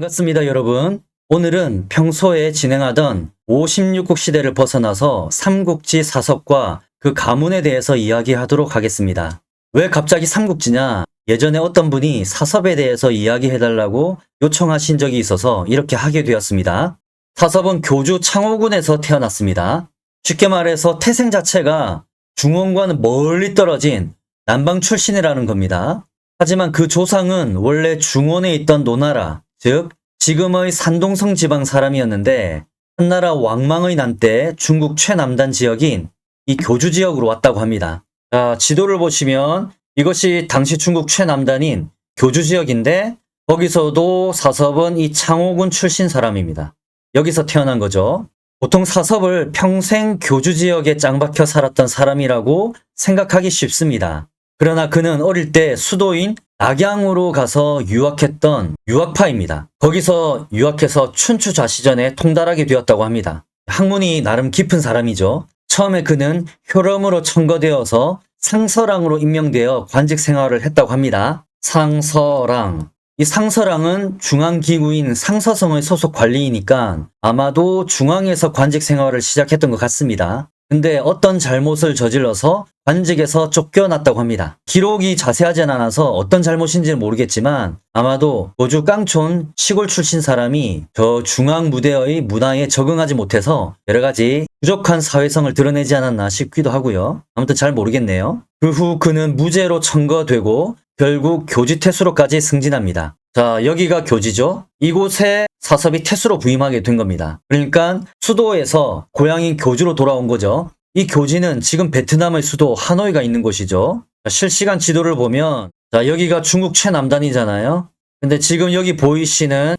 반갑습니다, 여러분. 오늘은 평소에 진행하던 56국 시대를 벗어나서 삼국지 사섭과 그 가문에 대해서 이야기하도록 하겠습니다. 왜 갑자기 삼국지냐? 예전에 어떤 분이 사섭에 대해서 이야기해달라고 요청하신 적이 있어서 이렇게 하게 되었습니다. 사섭은 교주 창호군에서 태어났습니다. 쉽게 말해서 태생 자체가 중원과는 멀리 떨어진 남방 출신이라는 겁니다. 하지만 그 조상은 원래 중원에 있던 노나라, 즉 지금의 산동성 지방 사람이었는데 한나라 왕망의 난 때 중국 최남단 지역인 이 교주 지역으로 왔다고 합니다. 자, 지도를 보시면 이것이 당시 중국 최남단인 교주 지역인데 거기서도 사섭은 이 창호군 출신 사람입니다. 여기서 태어난 거죠. 보통 사섭을 평생 교주 지역에 짱박혀 살았던 사람이라고 생각하기 쉽습니다. 그러나 그는 어릴 때 수도인 낙양으로 가서 유학했던 유학파입니다. 거기서 유학해서 춘추좌시전에 통달하게 되었다고 합니다. 학문이 나름 깊은 사람이죠. 처음에 그는 효령으로 청거되어서 상서랑으로 임명되어 관직 생활을 했다고 합니다. 상서랑. 이 상서랑은 중앙기구인 상서성의 소속 관리이니까 아마도 중앙에서 관직 생활을 시작했던 것 같습니다. 근데 어떤 잘못을 저질러서 관직에서 쫓겨났다고 합니다. 기록이 자세하진 않아서 어떤 잘못인지는 모르겠지만 아마도 고주 깡촌 시골 출신 사람이 저 중앙 무대의 문화에 적응하지 못해서 여러 가지 부족한 사회성을 드러내지 않았나 싶기도 하고요. 아무튼 잘 모르겠네요. 그 후 그는 무죄로 청거되고 결국 교지 태수로까지 승진합니다. 자, 여기가 교지죠. 이곳에 사섭이 태수로 부임하게 된 겁니다. 그러니까 수도에서 고향인 교주로 돌아온 거죠. 이 교지는 지금 베트남의 수도 하노이가 있는 곳이죠. 실시간 지도를 보면 자, 여기가 중국 최남단이잖아요. 근데 지금 여기 보이시는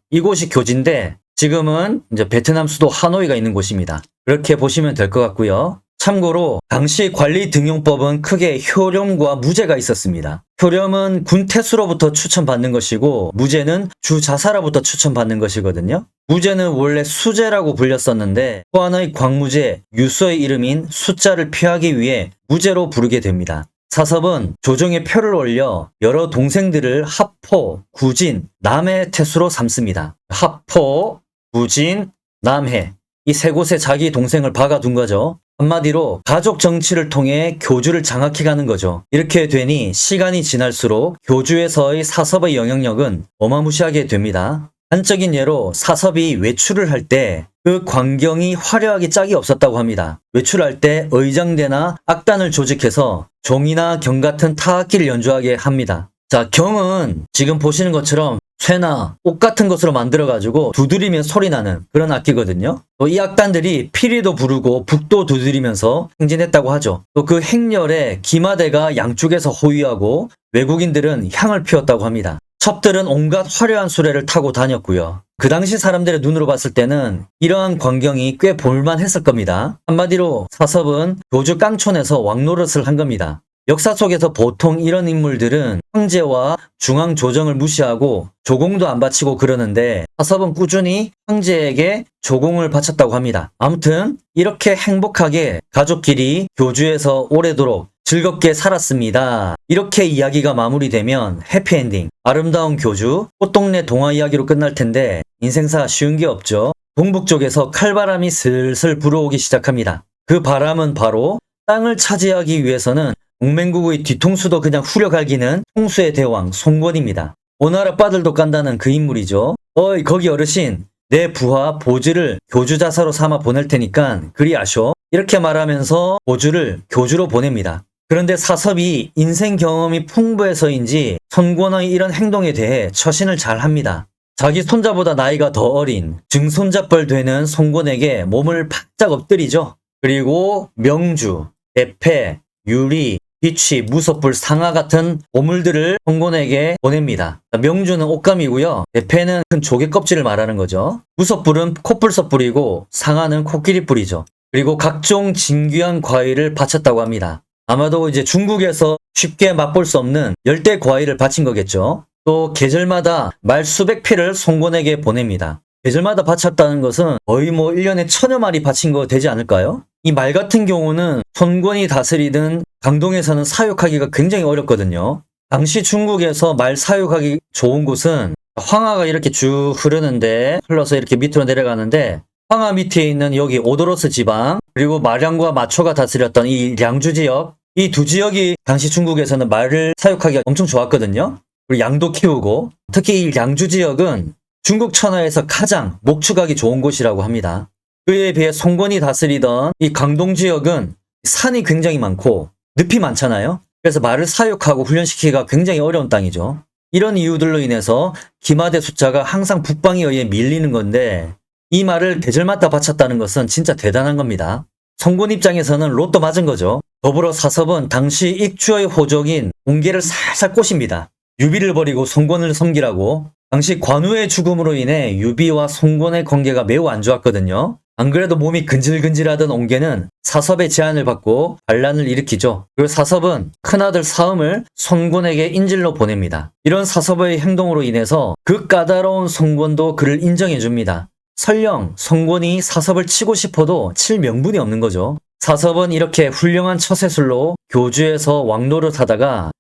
이곳이 교지인데 지금은 이제 베트남 수도 하노이가 있는 곳입니다. 그렇게 보시면 될 것 같고요. 참고로 당시 관리 등용법은 크게 효령과 무제가 있었습니다. 효령은 군태수로부터 추천받는 것이고 무제는 주자사로부터 추천받는 것이거든요. 무제는 원래 수제라고 불렸었는데 후한의 광무제, 유서의 이름인 수자를 피하기 위해 무제로 부르게 됩니다. 사섭은 조정에 표를 올려 여러 동생들을 하포, 구진, 남해 태수로 삼습니다. 하포, 구진, 남해 이 세 곳에 자기 동생을 박아둔 거죠. 한마디로 가족 정치를 통해 교주를 장악해가는 거죠. 이렇게 되니 시간이 지날수록 교주에서의 사섭의 영향력은 어마무시하게 됩니다. 단적인 예로 사섭이 외출을 할 때 그 광경이 화려하게 짝이 없었다고 합니다. 외출할 때 의장대나 악단을 조직해서 종이나 경 같은 타악기를 연주하게 합니다. 자, 경은 지금 보시는 것처럼 쇠나 옷 같은 것으로 만들어가지고 두드리면 소리 나는 그런 악기거든요. 또 이 악단들이 피리도 부르고 북도 두드리면서 행진했다고 하죠. 또 그 행렬에 기마대가 양쪽에서 호위하고 외국인들은 향을 피웠다고 합니다. 첩들은 온갖 화려한 수레를 타고 다녔고요. 그 당시 사람들의 눈으로 봤을 때는 이러한 광경이 꽤 볼만했을 겁니다. 한마디로 사섭은 교주 깡촌에서 왕노릇을 한 겁니다. 역사 속에서 보통 이런 인물들은 황제와 중앙 조정을 무시하고 조공도 안 바치고 그러는데 사섭은 꾸준히 황제에게 조공을 바쳤다고 합니다. 아무튼 이렇게 행복하게 가족끼리 교주에서 오래도록 즐겁게 살았습니다. 이렇게 이야기가 마무리되면 해피엔딩, 아름다운 교주, 꽃동네 동화 이야기로 끝날 텐데 인생사 쉬운 게 없죠. 동북 쪽에서 칼바람이 슬슬 불어오기 시작합니다. 그 바람은 바로 땅을 차지하기 위해서는 동맹국의 뒤통수도 그냥 후려갈기는 통수의 대왕 송건입니다. 오나라 빠들도 깐다는 그 인물이죠. 어이 거기 어르신 내 부하 보주를 교주자사로 삼아 보낼 테니까 그리 아쇼. 이렇게 말하면서 보주를 교주로 보냅니다. 그런데 사섭이 인생 경험이 풍부해서인지 손권의 이런 행동에 대해 처신을 잘 합니다. 자기 손자보다 나이가 더 어린 증손자뻘 되는 손권에게 몸을 바짝 엎드리죠. 그리고 명주, 대패, 유리, 비취, 무섭불, 상아 같은 보물들을 손권에게 보냅니다. 명주는 옷감이고요. 대패는 큰 조개 껍질을 말하는 거죠. 무섭불은 코뿔소뿔이고 상아는 코끼리뿔이죠. 그리고 각종 진귀한 과일을 바쳤다고 합니다. 아마도 이제 중국에서 쉽게 맛볼 수 없는 열대 과일을 바친 거겠죠. 또 계절마다 말 수백 피를 송권에게 보냅니다. 계절마다 바쳤다는 것은 거의 1년에 1000여 마리 바친 거 되지 않을까요? 이 말 같은 경우는 손권이 다스리던 강동에서는 사육하기가 굉장히 어렵거든요. 당시 중국에서 말 사육하기 좋은 곳은 황하가 이렇게 쭉 흐르는데 흘러서 이렇게 밑으로 내려가는데 황하 밑에 있는 여기 오도로스 지방 그리고 마량과 마초가 다스렸던 이 량주 지역 이 두 지역이 당시 중국에서는 말을 사육하기가 엄청 좋았거든요. 그리고 양도 키우고 특히 이 량주 지역은 중국 천하에서 가장 목축하기 좋은 곳이라고 합니다. 그에 비해 송건이 다스리던 이 강동 지역은 산이 굉장히 많고 늪이 많잖아요. 그래서 말을 사육하고 훈련시키기가 굉장히 어려운 땅이죠. 이런 이유들로 인해서 기마대 숫자가 항상 북방에 의해 밀리는 건데 이 말을 계절마다 바쳤다는 것은 진짜 대단한 겁니다. 송건 입장에서는 로또 맞은 거죠. 더불어 사섭은 당시 익주의 호족인 옹계를 살살 꼬십니다. 유비를 버리고 송건을 섬기라고. 당시 관우의 죽음으로 인해 유비와 송건의 관계가 매우 안 좋았거든요. 안 그래도 몸이 근질근질하던 옹계는 사섭의 제안을 받고 반란을 일으키죠. 그리고 사섭은 큰아들 사음을 송건에게 인질로 보냅니다. 이런 사섭의 행동으로 인해서 그 까다로운 송건도 그를 인정해줍니다. 설령 송건이 사섭을 치고 싶어도 칠 명분이 없는 거죠. 사섭은 이렇게 훌륭한 처세술로 교주에서 왕노릇하다가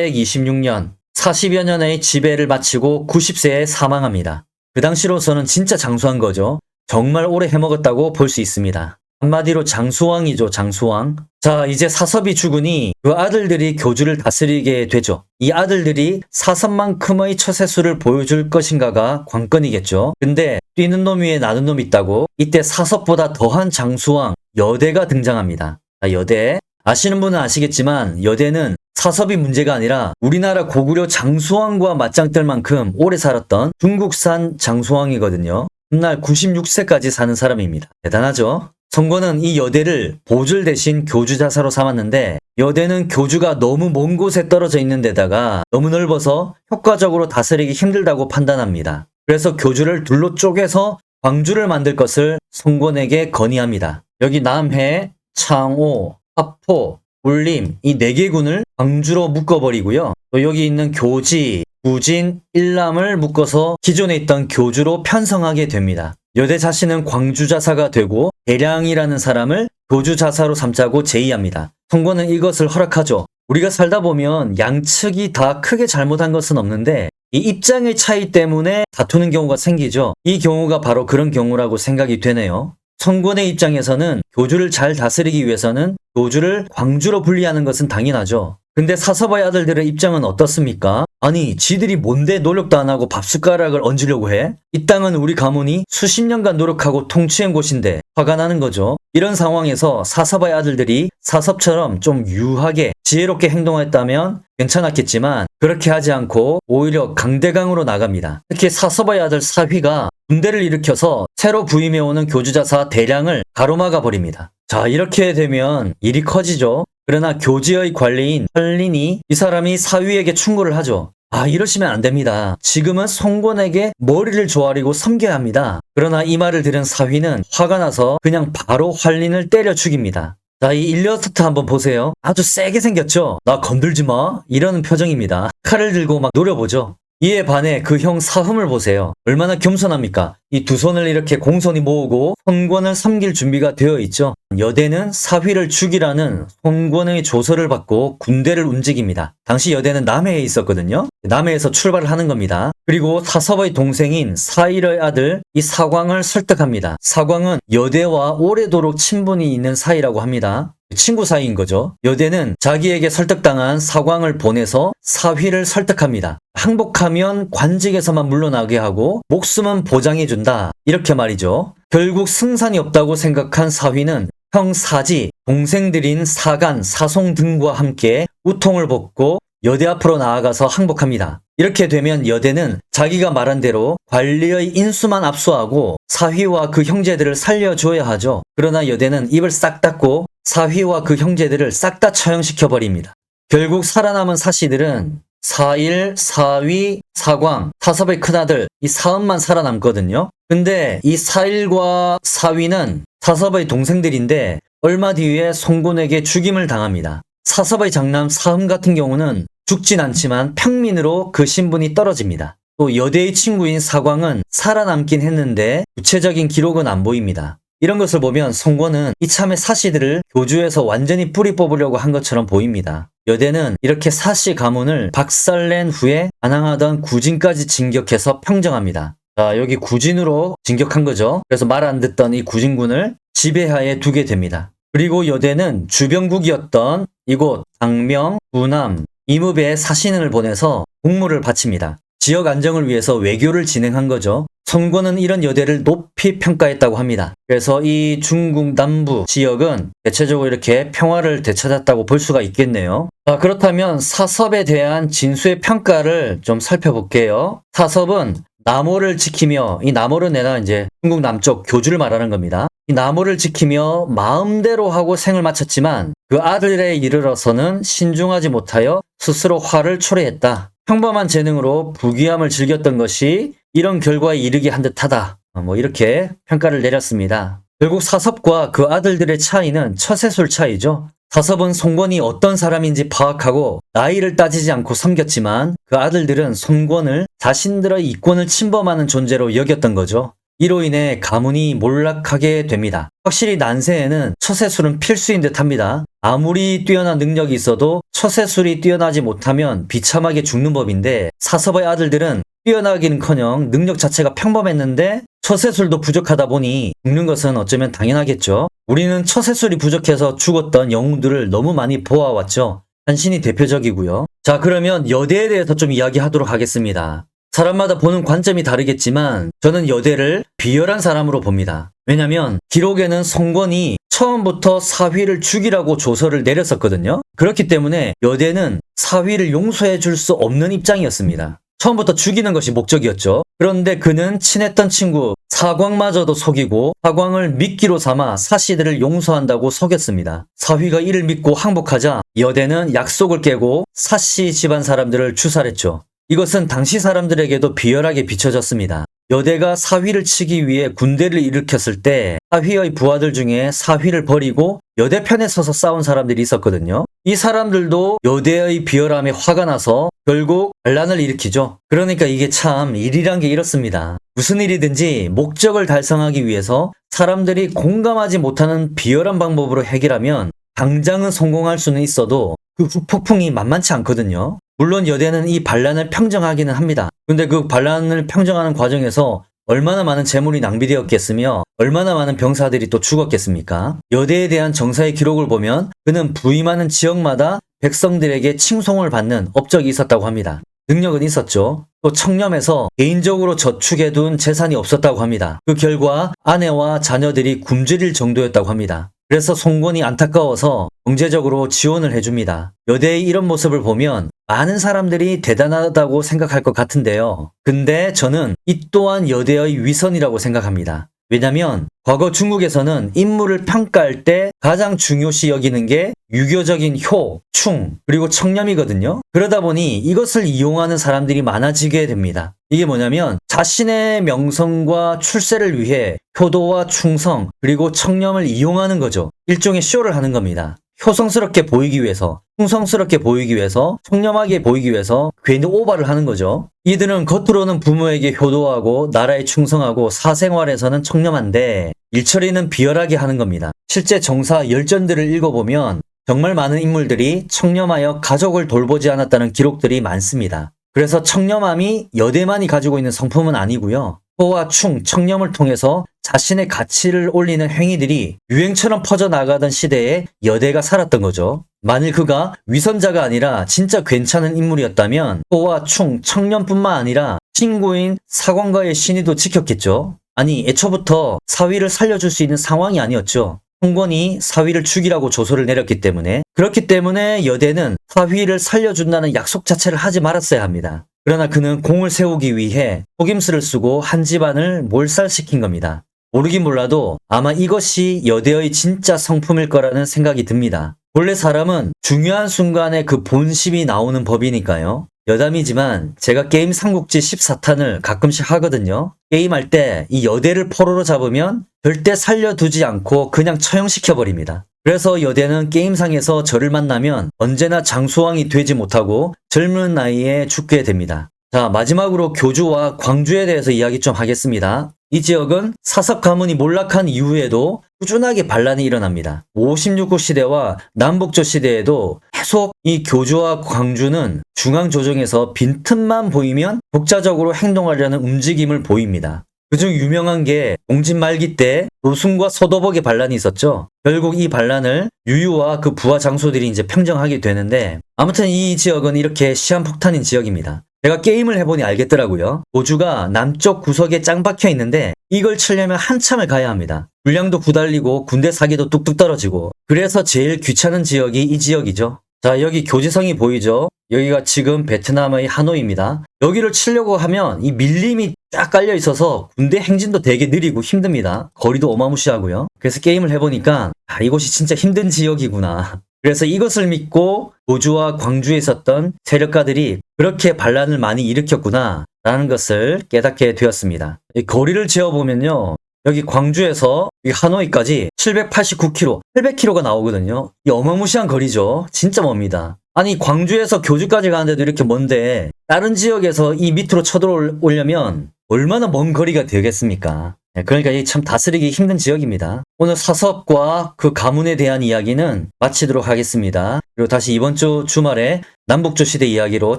226년 40여 년의 지배를 마치고 90세에 사망합니다. 그 당시로서는 진짜 장수한 거죠. 정말 오래 해먹었다고 볼 수 있습니다. 한마디로 장수왕이죠, 장수왕. 자, 이제 사섭이 죽으니 그 아들들이 교주를 다스리게 되죠. 이 아들들이 사섭만큼의 처세술을 보여줄 것인가가 관건이겠죠. 근데 뛰는 놈 위에 나는 놈이 있다고 이때 사섭보다 더한 장수왕 여대가 등장합니다. 여대. 아시는 분은 아시겠지만 여대는 사섭이 문제가 아니라 우리나라 고구려 장수왕과 맞짱뜰 만큼 오래 살았던 중국산 장수왕이거든요. 훗날 96세까지 사는 사람입니다. 대단하죠? 송건은 이 여대를 보줄 대신 교주 자사로 삼았는데 여대는 교주가 너무 먼 곳에 떨어져 있는 데다가 너무 넓어서 효과적으로 다스리기 힘들다고 판단합니다. 그래서 교주를 둘로 쪼개서 광주를 만들 것을 송건에게 건의합니다. 여기 남해, 창오, 하포, 울림 이 4개 군을 광주로 묶어버리고요. 또 여기 있는 교지, 부진, 일남을 묶어서 기존에 있던 교주로 편성하게 됩니다. 여대 자신은 광주자사가 되고 대량이라는 사람을 교주자사로 삼자고 제의합니다. 송건은 이것을 허락하죠. 우리가 살다 보면 양측이 다 크게 잘못한 것은 없는데 이 입장의 차이 때문에 다투는 경우가 생기죠. 이 경우가 바로 그런 경우라고 생각이 되네요. 송건의 입장에서는 교주를 잘 다스리기 위해서는 교주를 광주로 분리하는 것은 당연하죠. 근데 사섭의 아들들의 입장은 어떻습니까? 아니 지들이 뭔데 노력도 안 하고 밥숟가락을 얹으려고 해? 이 땅은 우리 가문이 수십 년간 노력하고 통치한 곳인데 화가 나는 거죠. 이런 상황에서 사섭의 아들들이 사섭처럼 좀 유하게 지혜롭게 행동했다면 괜찮았겠지만 그렇게 하지 않고 오히려 강대강으로 나갑니다. 특히 사섭의 아들 사휘가 군대를 일으켜서 새로 부임해오는 교주자사 대량을 가로막아 버립니다. 자, 이렇게 되면 일이 커지죠. 그러나 교지의 관리인 한린이 이 사람이 사위에게 충고를 하죠. 아, 이러시면 안 됩니다. 지금은 송건에게 머리를 조아리고 섬겨야 합니다. 그러나 이 말을 들은 사위는 화가 나서 그냥 바로 한린을 때려 죽입니다. 자, 이 일러스트 한번 보세요. 아주 세게 생겼죠? 나 건들지 마. 이러는 표정입니다. 칼을 들고 막 노려보죠. 이에 반해 그 형 사흠을 보세요. 얼마나 겸손합니까? 이 두 손을 이렇게 공손히 모으고 송건을 섬길 준비가 되어 있죠. 여대는 사휘를 죽이라는 송건의 조서를 받고 군대를 움직입니다. 당시 여대는 남해에 있었거든요. 남해에서 출발을 하는 겁니다. 그리고 사섭의 동생인 사일의 아들 이 사광을 설득합니다. 사광은 여대와 오래도록 친분이 있는 사이라고 합니다. 친구 사이인 거죠. 여대는 자기에게 설득당한 사광을 보내서 사휘를 설득합니다. 항복하면 관직에서만 물러나게 하고 목숨은 보장해준다. 이렇게 말이죠. 결국 승산이 없다고 생각한 사휘는 형 사지, 동생들인 사간, 사송 등과 함께 우통을 벗고 여대 앞으로 나아가서 항복합니다. 이렇게 되면 여대는 자기가 말한 대로 관리의 인수만 압수하고 사휘와 그 형제들을 살려줘야 하죠. 그러나 여대는 입을 싹 닫고 사휘와 그 형제들을 싹 다 처형시켜 버립니다. 결국 살아남은 사씨들은 사일, 사위, 사광, 사섭의 큰아들 이 사음만 살아남거든요. 근데 이 사일과 사위는 사섭의 동생들인데 얼마 뒤에 송건에게 죽임을 당합니다. 사섭의 장남 사흠 같은 경우는 죽진 않지만 평민으로 그 신분이 떨어집니다. 또 여대의 친구인 사광은 살아남긴 했는데 구체적인 기록은 안 보입니다. 이런 것을 보면 송권은 이참에 사씨들을 교주에서 완전히 뿌리 뽑으려고 한 것처럼 보입니다. 여대는 이렇게 사씨 가문을 박살낸 후에 반항하던 구진까지 진격해서 평정합니다. 자, 여기 구진으로 진격한 거죠. 그래서 말 안 듣던 이 구진군을 지배하에 두게 됩니다. 그리고 여대는 주병국이었던 이곳 당명, 부남, 임읍에 사신을 보내서 공물을 바칩니다. 지역 안정을 위해서 외교를 진행한 거죠. 송권은 이런 여대를 높이 평가했다고 합니다. 그래서 이 중국 남부 지역은 대체적으로 이렇게 평화를 되찾았다고 볼 수가 있겠네요. 자, 그렇다면 사섭에 대한 진수의 평가를 좀 살펴볼게요. 사섭은 남호를 지키며, 이 남호는 내가 이제 중국 남쪽 교주를 말하는 겁니다. 이 남호를 지키며 마음대로 하고 생을 마쳤지만 그 아들에 이르러서는 신중하지 못하여 스스로 화를 초래했다. 평범한 재능으로 부귀함을 즐겼던 것이 이런 결과에 이르게 한 듯하다. 뭐 이렇게 평가를 내렸습니다. 결국 사섭과 그 아들들의 차이는 처세술 차이죠. 사섭은 송권이 어떤 사람인지 파악하고 나이를 따지지 않고 섬겼지만 그 아들들은 송권을 자신들의 이권을 침범하는 존재로 여겼던 거죠. 이로 인해 가문이 몰락하게 됩니다. 확실히 난세에는 처세술은 필수인 듯합니다. 아무리 뛰어난 능력이 있어도 처세술이 뛰어나지 못하면 비참하게 죽는 법인데 사섭의 아들들은 뛰어나기는커녕 능력 자체가 평범했는데 처세술도 부족하다 보니 죽는 것은 어쩌면 당연하겠죠. 우리는 처세술이 부족해서 죽었던 영웅들을 너무 많이 보아왔죠. 한신이 대표적이고요. 자, 그러면 여대에 대해서 좀 이야기하도록 하겠습니다. 사람마다 보는 관점이 다르겠지만 저는 여대를 비열한 사람으로 봅니다. 왜냐면 기록에는 송권이 처음부터 사휘를 죽이라고 조서를 내렸었거든요. 그렇기 때문에 여대는 사휘를 용서해 줄 수 없는 입장이었습니다. 처음부터 죽이는 것이 목적이었죠. 그런데 그는 친했던 친구 사광마저도 속이고 사광을 미끼로 삼아 사씨들을 용서한다고 속였습니다. 사휘가 이를 믿고 항복하자 여대는 약속을 깨고 사씨 집안 사람들을 추살했죠. 이것은 당시 사람들에게도 비열하게 비춰졌습니다. 여대가 사휘를 치기 위해 군대를 일으켰을 때 사휘의 부하들 중에 사휘를 버리고 여대 편에 서서 싸운 사람들이 있었거든요. 이 사람들도 여대의 비열함에 화가 나서 결국 반란을 일으키죠. 그러니까 이게 참 일이란 게 이렇습니다. 무슨 일이든지 목적을 달성하기 위해서 사람들이 공감하지 못하는 비열한 방법으로 해결하면 당장은 성공할 수는 있어도 그 후폭풍이 만만치 않거든요. 물론 여대는 이 반란을 평정하기는 합니다. 근데 그 반란을 평정하는 과정에서 얼마나 많은 재물이 낭비되었겠으며 얼마나 많은 병사들이 또 죽었겠습니까? 여대에 대한 정사의 기록을 보면 그는 부임하는 지역마다 백성들에게 칭송을 받는 업적이 있었다고 합니다. 능력은 있었죠. 또 청렴해서 개인적으로 저축해둔 재산이 없었다고 합니다. 그 결과 아내와 자녀들이 굶주릴 정도였다고 합니다. 그래서 송권이 안타까워서 경제적으로 지원을 해줍니다. 여대의 이런 모습을 보면 많은 사람들이 대단하다고 생각할 것 같은데요. 근데 저는 이 또한 여대의 위선이라고 생각합니다. 왜냐면 과거 중국에서는 인물을 평가할 때 가장 중요시 여기는 게 유교적인 효, 충, 그리고 청렴이거든요. 그러다 보니 이것을 이용하는 사람들이 많아지게 됩니다. 이게 뭐냐면 자신의 명성과 출세를 위해 효도와 충성, 그리고 청렴을 이용하는 거죠. 일종의 쇼를 하는 겁니다. 효성스럽게 보이기 위해서, 충성스럽게 보이기 위해서, 청렴하게 보이기 위해서 괜히 오바를 하는 거죠. 이들은 겉으로는 부모에게 효도하고 나라에 충성하고 사생활에서는 청렴한데 일처리는 비열하게 하는 겁니다. 실제 정사 열전들을 읽어보면 정말 많은 인물들이 청렴하여 가족을 돌보지 않았다는 기록들이 많습니다. 그래서 청렴함이 여대만이 가지고 있는 성품은 아니고요. 효와 충, 청렴을 통해서 자신의 가치를 올리는 행위들이 유행처럼 퍼져나가던 시대에 여대가 살았던 거죠. 만일 그가 위선자가 아니라 진짜 괜찮은 인물이었다면 효와 충, 청렴뿐만 아니라 친구인 사광과의 신의도 지켰겠죠. 아니, 애초부터 사위를 살려줄 수 있는 상황이 아니었죠. 송권이 사위를 죽이라고 조서를 내렸기 때문에. 그렇기 때문에 여대는 사위를 살려준다는 약속 자체를 하지 말았어야 합니다. 그러나 그는 공을 세우기 위해 속임수를 쓰고 한 집안을 몰살시킨 겁니다. 모르긴 몰라도 아마 이것이 여대의 진짜 성품일 거라는 생각이 듭니다. 원래 사람은 중요한 순간에 그 본심이 나오는 법이니까요. 여담이지만 제가 게임 삼국지 14탄을 가끔씩 하거든요. 게임할 때 이 여대를 포로로 잡으면 절대 살려두지 않고 그냥 처형시켜버립니다. 그래서 여대는 게임상에서 저를 만나면 언제나 장수왕이 되지 못하고 젊은 나이에 죽게 됩니다. 자, 마지막으로 교주와 광주에 대해서 이야기 좀 하겠습니다. 이 지역은 사석 가문이 몰락한 이후에도 꾸준하게 반란이 일어납니다. 56국 시대와 남북조 시대에도 계속 이 교주와 광주는 중앙 조정에서 빈틈만 보이면 독자적으로 행동하려는 움직임을 보입니다. 그중 유명한 게 동진 말기 때 노순과 서도복의 반란이 있었죠. 결국 이 반란을 유유와 그 부하 장수들이 이제 평정하게 되는데, 아무튼 이 지역은 이렇게 시한폭탄인 지역입니다. 제가 게임을 해보니 알겠더라고요. 고주가 남쪽 구석에 짱 박혀 있는데 이걸 치려면 한참을 가야 합니다. 분량도 구달리고 군대 사기도 뚝뚝 떨어지고, 그래서 제일 귀찮은 지역이 이 지역이죠. 자, 여기 교지성이 보이죠? 여기가 지금 베트남의 하노이입니다. 여기를 치려고 하면 이 밀림이 쫙 깔려 있어서 군대 행진도 되게 느리고 힘듭니다. 거리도 어마무시하고요. 그래서 게임을 해보니까 이곳이 진짜 힘든 지역이구나. 그래서 이것을 믿고 고주와 광주에 있었던 세력가들이 그렇게 반란을 많이 일으켰구나 라는 것을 깨닫게 되었습니다. 이 거리를 재어보면요, 여기 광주에서 하노이까지 789km, 800km가 나오거든요. 이 어마무시한 거리죠. 진짜 멉니다. 아니, 광주에서 교주까지 가는데도 이렇게 먼데 다른 지역에서 이 밑으로 쳐들어오려면 얼마나 먼 거리가 되겠습니까? 그러니까 이 참 다스리기 힘든 지역입니다. 오늘 사석과 그 가문에 대한 이야기는 마치도록 하겠습니다. 그리고 다시 이번 주 주말에 남북조 시대 이야기로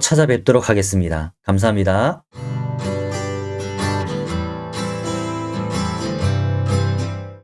찾아뵙도록 하겠습니다. 감사합니다.